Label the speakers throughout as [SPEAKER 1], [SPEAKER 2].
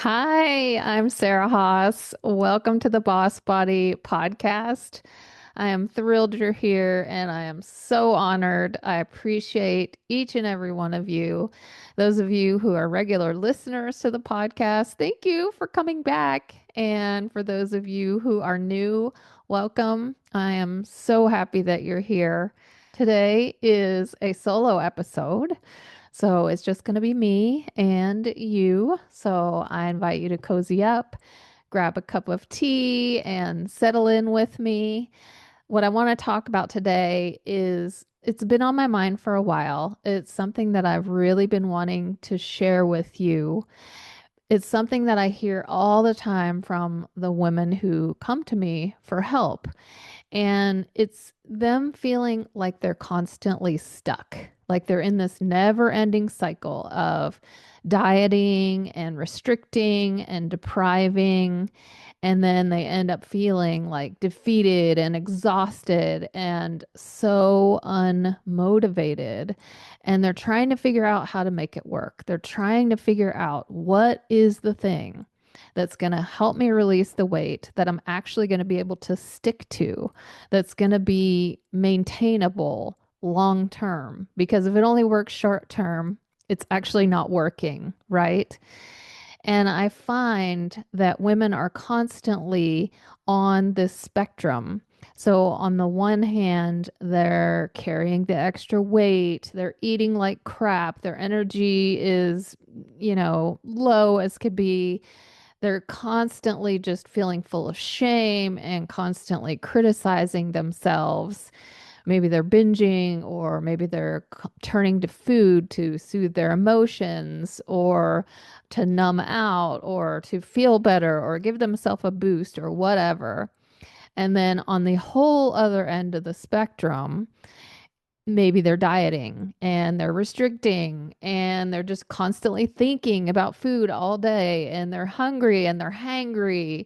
[SPEAKER 1] Hi, I'm Sarah Haas. Welcome to the Boss Body podcast. I am thrilled you're here and I am so honored. I appreciate each and every one of you. Those of you who are regular listeners to the podcast, thank you for coming back. And for those of you who are new, welcome. I am so happy that you're here. Today is a solo episode. So it's just going to be me and you. So I invite you to cozy up, grab a cup of tea, and settle in with me. What I want to talk about today is it's been on my mind for a while. It's something that I've really been wanting to share with you. It's something that I hear all the time from the women who come to me for help. And it's them feeling like they're constantly stuck, like they're in this never ending cycle of dieting and restricting and depriving. And then they end up feeling like defeated and exhausted and so unmotivated. And they're trying to figure out how to make it work. They're trying to figure out what is the thing that's going to help me release the weight that I'm actually going to be able to stick to, that's going to be maintainable long term. Because if it only works short term, it's actually not working, right? And I find that women are constantly on this spectrum. So, on the one hand, they're carrying the extra weight, they're eating like crap, their energy is, low as could be. They're constantly just feeling full of shame and constantly criticizing themselves. Maybe they're binging, or maybe they're turning to food to soothe their emotions, or to numb out, or to feel better, or give themselves a boost, or whatever. And then on the whole other end of the spectrum, maybe they're dieting and they're restricting and they're just constantly thinking about food all day, and they're hungry and they're hangry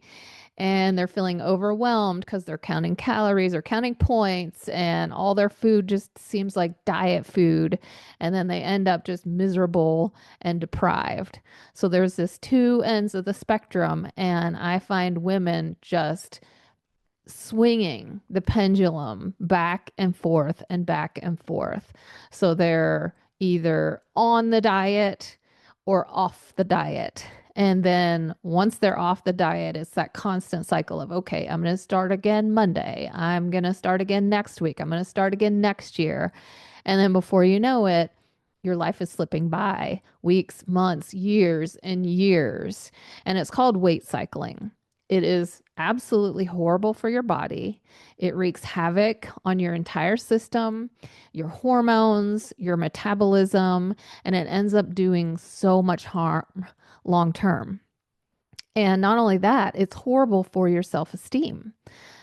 [SPEAKER 1] and they're feeling overwhelmed because they're counting calories or counting points, and all their food just seems like diet food. And then they end up just miserable and deprived. So there's this two ends of the spectrum, and I find women just swinging the pendulum back and forth and back and forth. So they're either on the diet or off the diet. And then once they're off the diet, it's that constant cycle of, okay, I'm going to start again Monday. I'm going to start again next week. I'm going to start again next year. And then before you know it, your life is slipping by weeks, months, years, and years. And it's called weight cycling. It is absolutely horrible for your body. It wreaks havoc on your entire system, your hormones, your metabolism, and it ends up doing so much harm long term. And not only that, it's horrible for your self esteem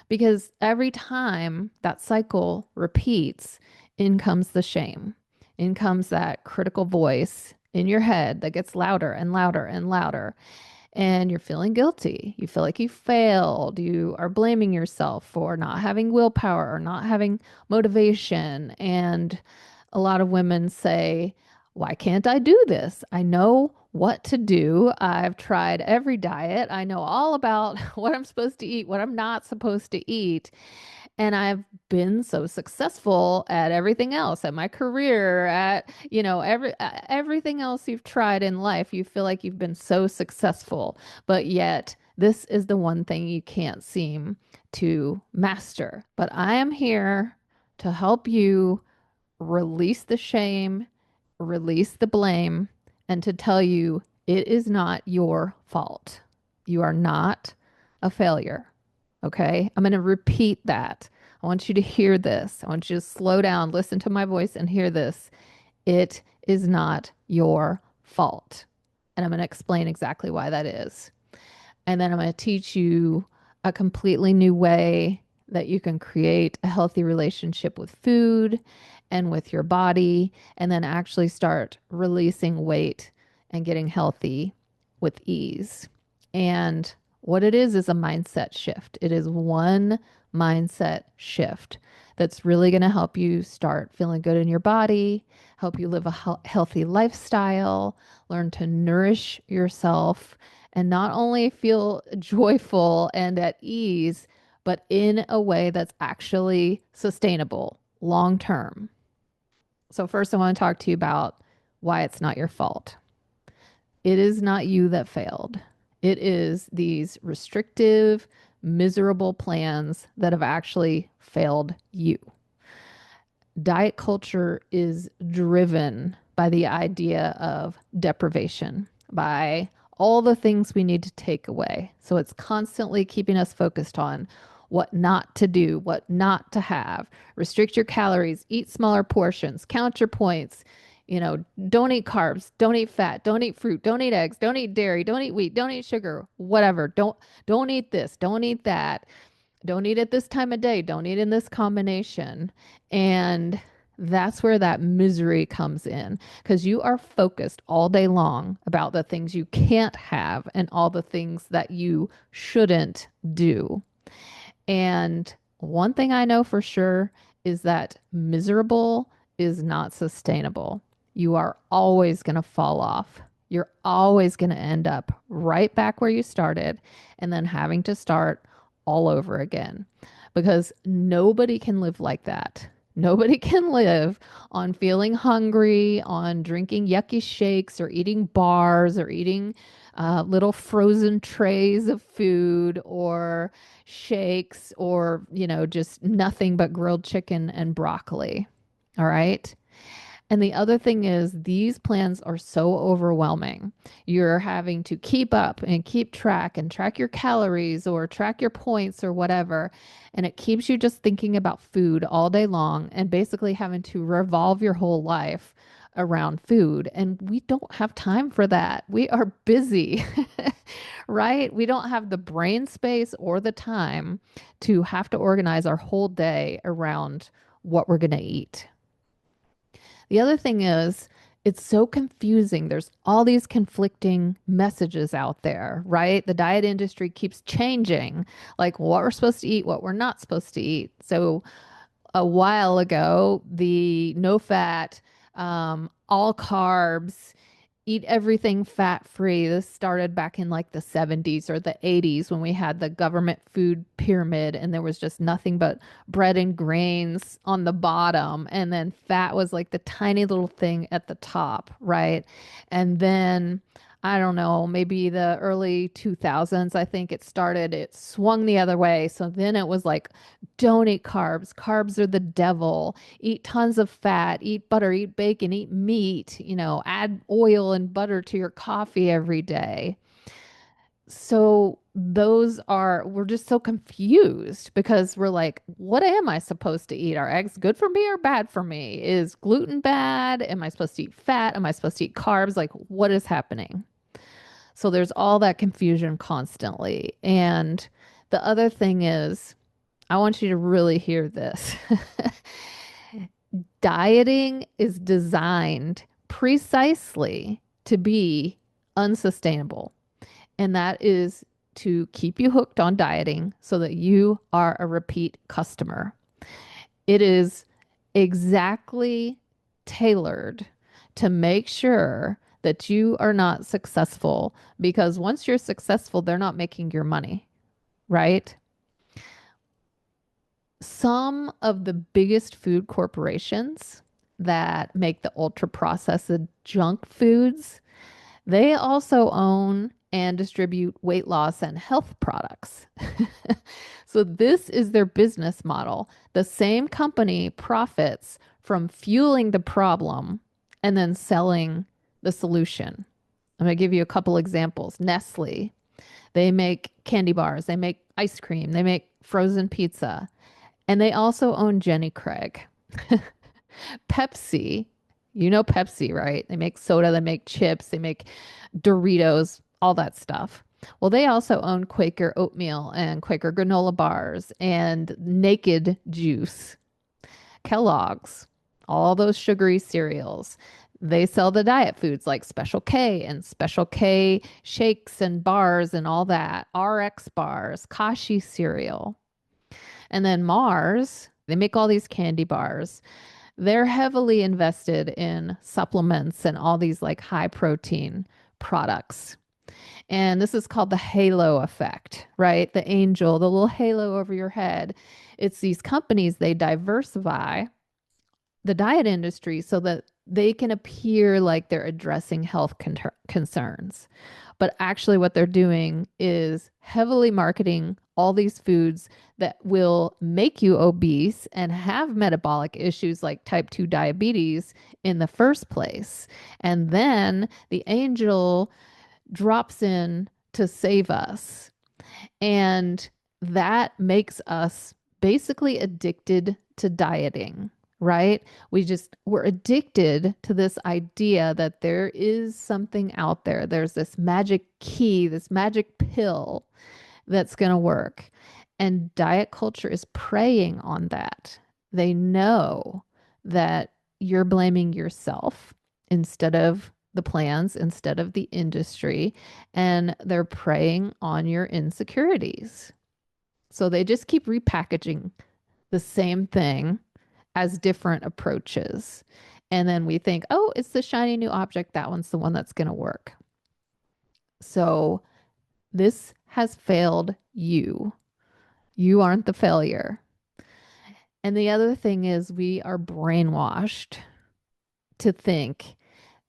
[SPEAKER 1] because every time that cycle repeats, in comes the shame, in comes that critical voice in your head that gets louder and louder and louder, and you're feeling guilty. You feel like you failed. You are blaming yourself for not having willpower or not having motivation. And a lot of women say, why can't I do this? I know what to do. I've tried every diet. I know all about what I'm supposed to eat, what I'm not supposed to eat. And I've been so successful at everything else, at my career, at, everything else you've tried in life. You feel like you've been so successful, but yet this is the one thing you can't seem to master. But I am here to help you release the shame, release the blame, and to tell you it is not your fault. You are not a failure. Okay. I'm going to repeat that. I want you to hear this. I want you to slow down, listen to my voice, and hear this. It is not your fault. And I'm going to explain exactly why that is. And then I'm going to teach you a completely new way that you can create a healthy relationship with food and with your body, and then actually start releasing weight and getting healthy with ease. And what it is a mindset shift. It is one mindset shift that's really going to help you start feeling good in your body, help you live a healthy lifestyle, learn to nourish yourself, and not only feel joyful and at ease, but in a way that's actually sustainable long term. So, first, I want to talk to you about why it's not your fault. It is not you that failed. It is these restrictive, miserable plans that have actually failed you. Diet culture is driven by the idea of deprivation, by all the things we need to take away. So it's constantly keeping us focused on what not to do, what not to have. Restrict your calories, eat smaller portions, count your points. Don't eat carbs, don't eat fat, don't eat fruit, don't eat eggs, don't eat dairy, don't eat wheat, don't eat sugar, whatever. Don't eat this, don't eat that. Don't eat at this time of day. Don't eat in this combination. And that's where that misery comes in because you are focused all day long about the things you can't have and all the things that you shouldn't do. And one thing I know for sure is that miserable is not sustainable. You are always going to fall off. You're always going to end up right back where you started and then having to start all over again because nobody can live like that. Nobody can live on feeling hungry, on drinking yucky shakes or eating bars or eating little frozen trays of food or shakes or, just nothing but grilled chicken and broccoli. All right. And the other thing is, these plans are so overwhelming. You're having to keep up and keep track and track your calories or track your points or whatever. And it keeps you just thinking about food all day long and basically having to revolve your whole life around food. And we don't have time for that. We are busy, right? We don't have the brain space or the time to have to organize our whole day around what we're going to eat. The other thing is, it's so confusing. There's all these conflicting messages out there, right? The diet industry keeps changing, like what we're supposed to eat, what we're not supposed to eat. So a while ago, the no fat, all carbs, eat everything fat free. This started back in like the 70s or the 80s when we had the government food pyramid and there was just nothing but bread and grains on the bottom. And then fat was like the tiny little thing at the top, right? And then I don't know, maybe the early 2000s, I think it swung the other way. So then it was like, don't eat carbs. Carbs are the devil. Eat tons of fat, eat butter, eat bacon, eat meat, add oil and butter to your coffee every day. So we're just so confused because we're like, what am I supposed to eat? Are eggs good for me or bad for me? Is gluten bad? Am I supposed to eat fat? Am I supposed to eat carbs? Like, what is happening? So there's all that confusion constantly. And the other thing is, I want you to really hear this. Dieting is designed precisely to be unsustainable. And that is to keep you hooked on dieting so that you are a repeat customer. It is exactly tailored to make sure that you are not successful because once you're successful, they're not making your money, right? Some of the biggest food corporations that make the ultra processed junk foods, they also own and distribute weight loss and health products. So this is their business model. The same company profits from fueling the problem and then selling the solution. I'm going to give you a couple examples. Nestle, they make candy bars, they make ice cream, they make frozen pizza, and they also own Jenny Craig. Pepsi, you know Pepsi, right? They make soda, they make chips, they make Doritos, all that stuff. Well, they also own Quaker oatmeal and Quaker granola bars and Naked Juice, Kellogg's, all those sugary cereals. They sell the diet foods like Special K and Special K shakes and bars and all that, RX bars, Kashi cereal. And then Mars, they make all these candy bars. They're heavily invested in supplements and all these like high protein products. And this is called the halo effect, right? The angel, the little halo over your head. It's these companies, they diversify the diet industry so that they can appear like they're addressing health concerns. But actually, what they're doing is heavily marketing all these foods that will make you obese and have metabolic issues like type 2 diabetes in the first place. And then the angel drops in to save us. And that makes us basically addicted to dieting, right? We're addicted to this idea that there is something out there. There's this magic key, this magic pill that's going to work. And diet culture is preying on that. They know that you're blaming yourself instead of the plans, instead of the industry, and they're preying on your insecurities. So they just keep repackaging the same thing as different approaches. And then we think, oh, it's the shiny new object. That one's the one that's going to work. So this has failed you. You aren't the failure. And the other thing is, we are brainwashed to think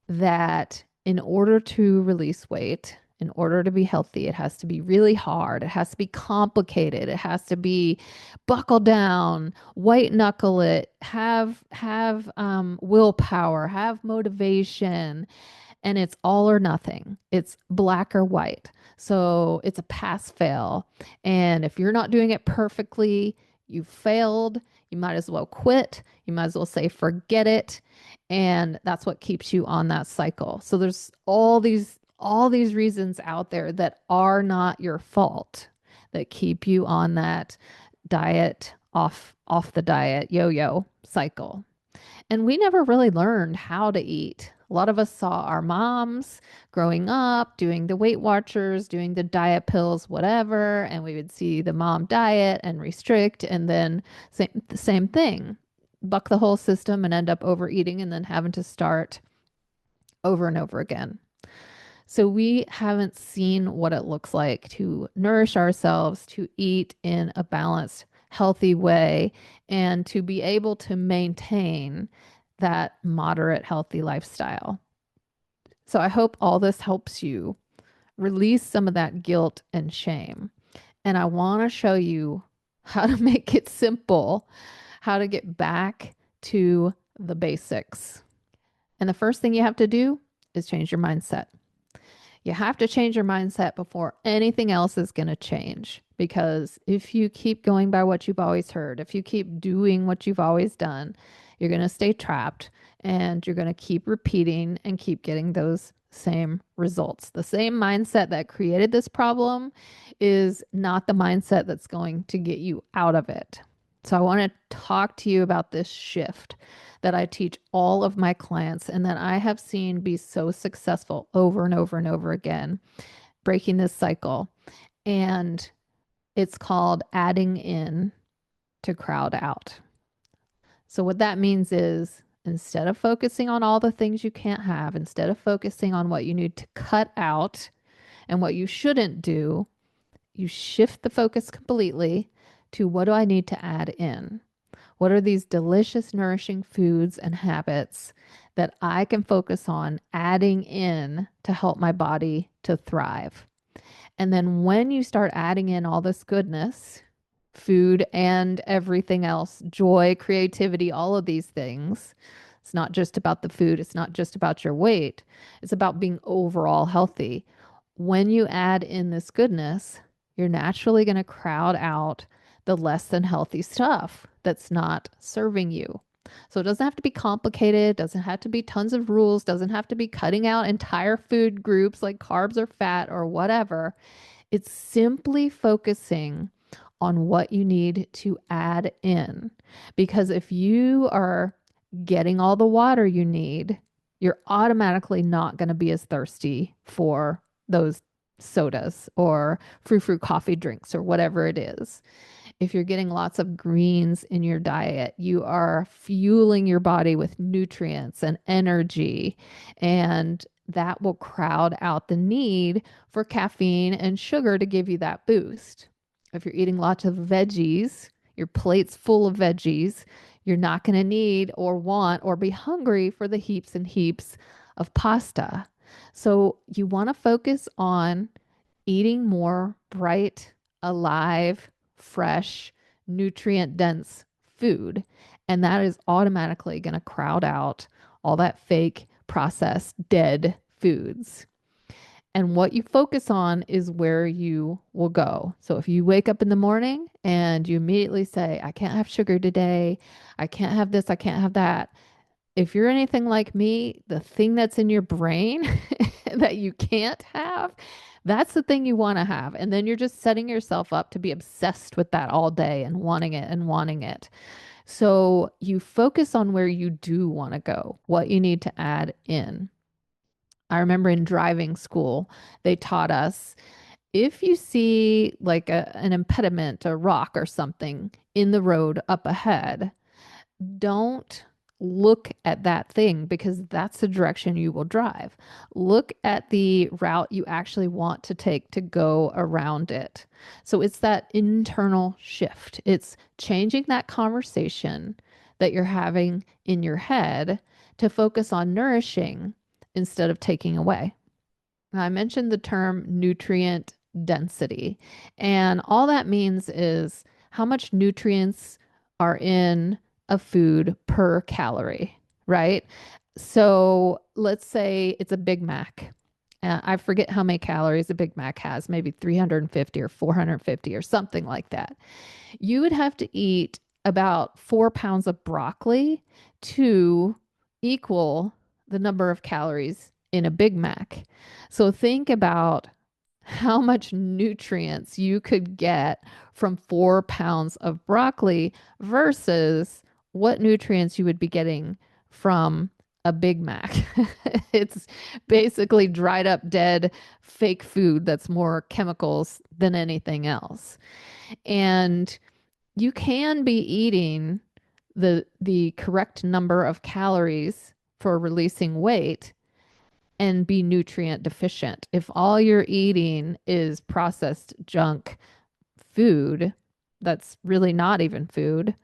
[SPEAKER 1] that in order to release weight, in order to be healthy, it has to be really hard. It has to be complicated. It has to be buckle down, white knuckle it, have willpower, have motivation, and it's all or nothing. It's black or white. So it's a pass fail. And if you're not doing it perfectly, you failed. You might as well quit. You might as well say, forget it. And that's what keeps you on that cycle. So there's all these reasons out there that are not your fault that keep you on that diet off the diet yo-yo cycle. And we never really learned how to eat. A lot of us saw our moms growing up doing the Weight Watchers, doing the diet pills, whatever, and we would see the mom diet and restrict, and then same thing, buck the whole system and end up overeating and then having to start over and over again. So we haven't seen what it looks like to nourish ourselves, to eat in a balanced, healthy way, and to be able to maintain that moderate, healthy lifestyle. So I hope all this helps you release some of that guilt and shame. And I want to show you how to make it simple, how to get back to the basics. And the first thing you have to do is change your mindset. You have to change your mindset before anything else is going to change. Because if you keep going by what you've always heard, if you keep doing what you've always done, you're going to stay trapped and you're going to keep repeating and keep getting those same results. The same mindset that created this problem is not the mindset that's going to get you out of it. So I want to talk to you about this shift that I teach all of my clients and that I have seen be so successful over and over and over again, breaking this cycle. And it's called adding in to crowd out. So what that means is, instead of focusing on all the things you can't have, instead of focusing on what you need to cut out and what you shouldn't do, you shift the focus completely to, what do I need to add in? What are these delicious, nourishing foods and habits that I can focus on adding in to help my body to thrive? And then when you start adding in all this goodness, food and everything else, joy, creativity, all of these things, it's not just about the food. It's not just about your weight. It's about being overall healthy. When you add in this goodness, you're naturally going to crowd out the less than healthy stuff that's not serving you. So it doesn't have to be complicated, doesn't have to be tons of rules, doesn't have to be cutting out entire food groups like carbs or fat or whatever. It's simply focusing on what you need to add in. Because if you are getting all the water you need, you're automatically not going to be as thirsty for those sodas or frou-frou coffee drinks or whatever it is. If you're getting lots of greens in your diet, you are fueling your body with nutrients and energy, and that will crowd out the need for caffeine and sugar to give you that boost. If you're eating lots of veggies, your plate's full of veggies, you're not going to need or want or be hungry for the heaps and heaps of pasta. So you want to focus on eating more bright, alive, fresh, nutrient dense food. And that is automatically going to crowd out all that fake, processed, dead foods. And what you focus on is where you will go. So if you wake up in the morning and you immediately say, I can't have sugar today, I can't have this, I can't have that. If you're anything like me, the thing that's in your brain that you can't have, that's the thing you want to have. And then you're just setting yourself up to be obsessed with that all day and wanting it and wanting it. So you focus on where you do want to go, what you need to add in. I remember in driving school, they taught us if you see like an impediment, a rock or something in the road up ahead, don't look at that thing because that's the direction you will drive. Look at the route you actually want to take to go around it. So it's that internal shift. It's changing that conversation that you're having in your head to focus on nourishing instead of taking away. I mentioned the term nutrient density, and all that means is how much nutrients are in a food per calorie, right? So let's say it's a Big Mac. I forget how many calories a Big Mac has, maybe 350 or 450 or something like that. You would have to eat about 4 pounds of broccoli to equal the number of calories in a Big Mac. So think about how much nutrients you could get from 4 pounds of broccoli versus what nutrients you would be getting from a Big Mac. It's basically dried up, dead, fake food that's more chemicals than anything else. And you can be eating the correct number of calories for releasing weight and be nutrient deficient. If all you're eating is processed junk food that's really not even food,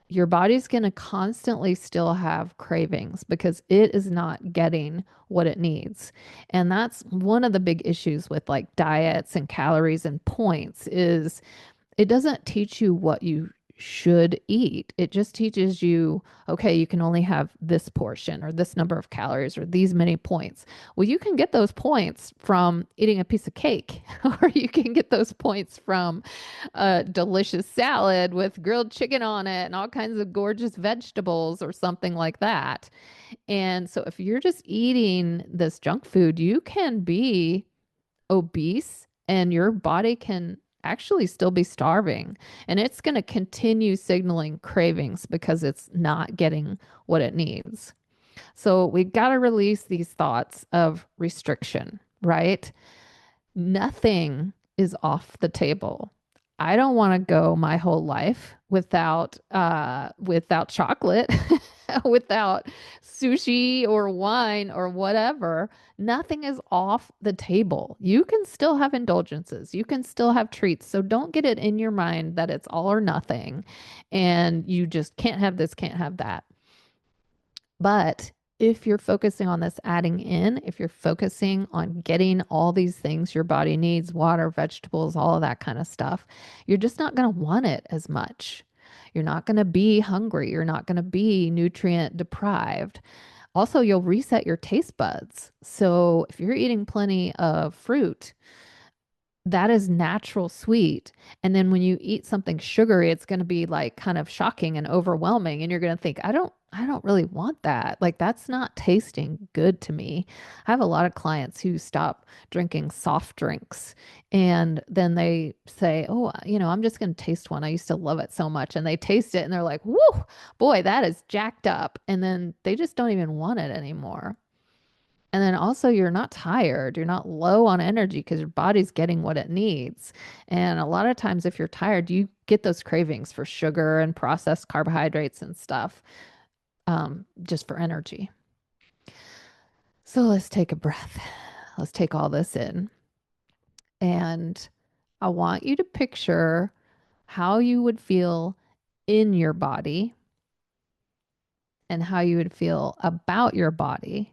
[SPEAKER 1] your body's going to constantly still have cravings because it is not getting what it needs. And that's one of the big issues with like diets and calories and points is it doesn't teach you what you should eat. It just teaches you, okay, you can only have this portion or this number of calories or these many points. Well, you can get those points from eating a piece of cake, or you can get those points from a delicious salad with grilled chicken on it and all kinds of gorgeous vegetables or something like that. And so if you're just eating this junk food, you can be obese and your body can actually still be starving and it's going to continue signaling cravings because it's not getting what it needs. So we got to release these thoughts of restriction, right? Nothing is off the table. I don't want to go my whole life without chocolate, without sushi or wine or whatever. Nothing is off the table. You can still have indulgences. You can still have treats. So don't get it in your mind that it's all or nothing and you just can't have this, can't have that. But if you're focusing on this adding in, if you're focusing on getting all these things your body needs, water, vegetables, all of that kind of stuff, you're just not going to want it as much. You're not going to be hungry. You're not going to be nutrient deprived. Also, you'll reset your taste buds. So if you're eating plenty of fruit, that is natural sweet. And then when you eat something sugary, it's going to be like kind of shocking and overwhelming. And you're going to think, I don't really want that. Like that's not tasting good to me. I have a lot of clients who stop drinking soft drinks and then they say, oh, I'm just going to taste one. I used to love it so much. And they taste it and they're like, whoa, boy, that is jacked up. And then they just don't even want it anymore. And then also, you're not tired. You're not low on energy because your body's getting what it needs. And a lot of times, if you're tired, you get those cravings for sugar and processed carbohydrates and stuff just for energy. So let's take a breath. Let's take all this in. And I want you to picture how you would feel in your body and how you would feel about your body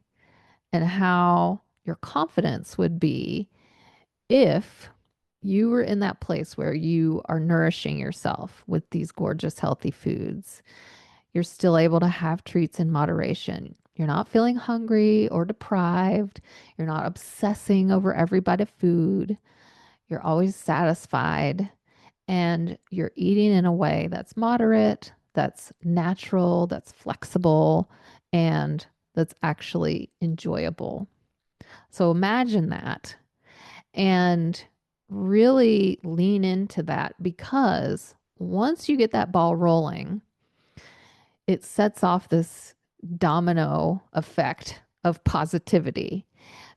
[SPEAKER 1] and how your confidence would be if you were in that place where you are nourishing yourself with these gorgeous, healthy foods. You're still able to have treats in moderation. You're not feeling hungry or deprived. You're not obsessing over every bite of food. You're always satisfied. And you're eating in a way that's moderate, that's natural, that's flexible, and that's actually enjoyable. So imagine that and really lean into that because once you get that ball rolling, it sets off this domino effect of positivity.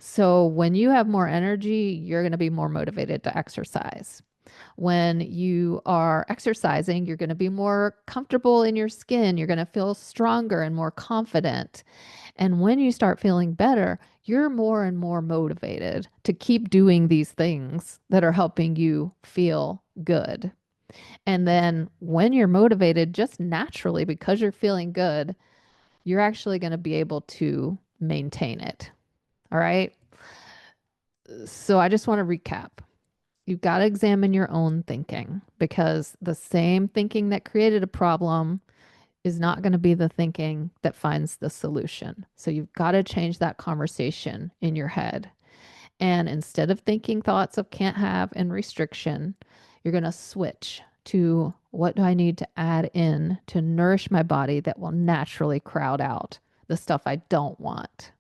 [SPEAKER 1] So when you have more energy, you're going to be more motivated to exercise. When you are exercising, you're going to be more comfortable in your skin. You're going to feel stronger and more confident. And when you start feeling better, you're more and more motivated to keep doing these things that are helping you feel good. And then when you're motivated, just naturally, because you're feeling good, you're actually going to be able to maintain it. All right. So I just want to recap. You've got to examine your own thinking because the same thinking that created a problem is not going to be the thinking that finds the solution. So you've got to change that conversation in your head. And instead of thinking thoughts of can't have and restriction, you're going to switch to what do I need to add in to nourish my body that will naturally crowd out the stuff I don't want.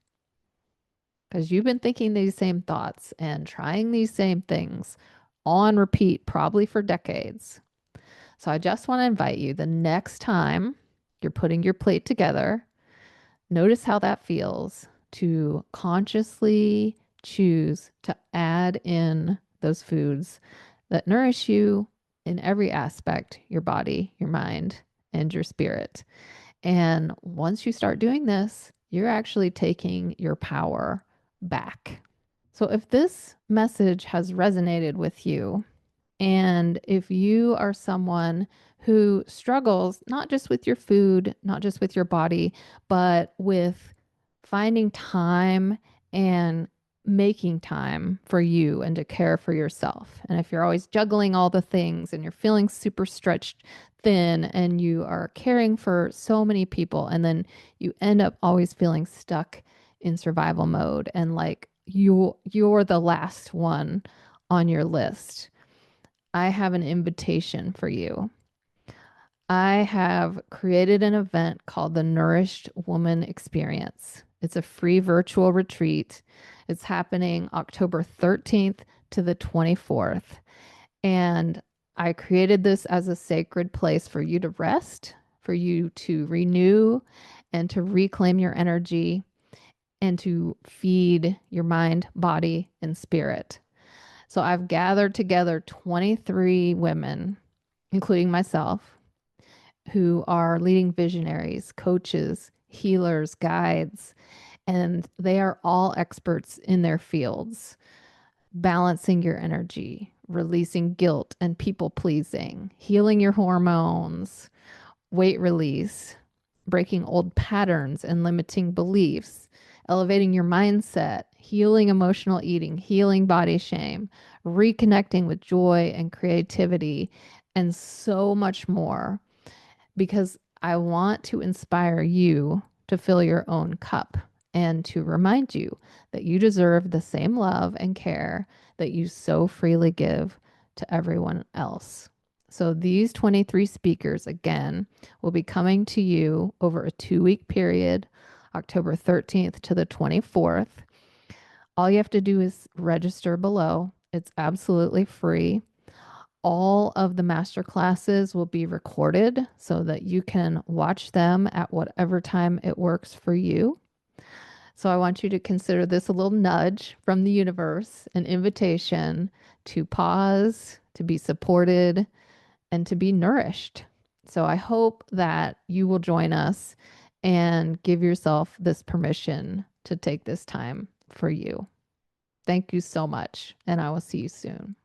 [SPEAKER 1] Because you've been thinking these same thoughts and trying these same things on repeat, probably for decades. So I just want to invite you the next time you're putting your plate together, notice how that feels to consciously choose to add in those foods that nourish you in every aspect, your body, your mind, and your spirit. And once you start doing this, you're actually taking your power back. So if this message has resonated with you, and if you are someone who struggles not just with your food, not just with your body, but with finding time and making time for you and to care for yourself. And if you're always juggling all the things and you're feeling super stretched thin and you are caring for so many people, and then you end up always feeling stuck in survival mode and like you're the last one on your list, I have an invitation for you. I have created an event called the Nourished Woman Experience. It's a free virtual retreat. It's happening October 13th to the 24th. And I created this as a sacred place for you to rest, for you to renew and to reclaim your energy and to feed your mind, body, and spirit. So I've gathered together 23 women, including myself, who are leading visionaries, coaches, healers, guides, and they are all experts in their fields, balancing your energy, releasing guilt and people pleasing, healing your hormones, weight release, breaking old patterns and limiting beliefs, elevating your mindset, healing emotional eating, healing body shame, reconnecting with joy and creativity, and so much more. Because I want to inspire you to fill your own cup and to remind you that you deserve the same love and care that you so freely give to everyone else. So these 23 speakers, again, will be coming to you over a 2-week period, October 13th to the 24th. All you have to do is register below. It's absolutely free. All of the master classes will be recorded so that you can watch them at whatever time it works for you. So I want you to consider this a little nudge from the universe, an invitation to pause, to be supported, and to be nourished. So I hope that you will join us and give yourself this permission to take this time for you. Thank you so much, and I will see you soon.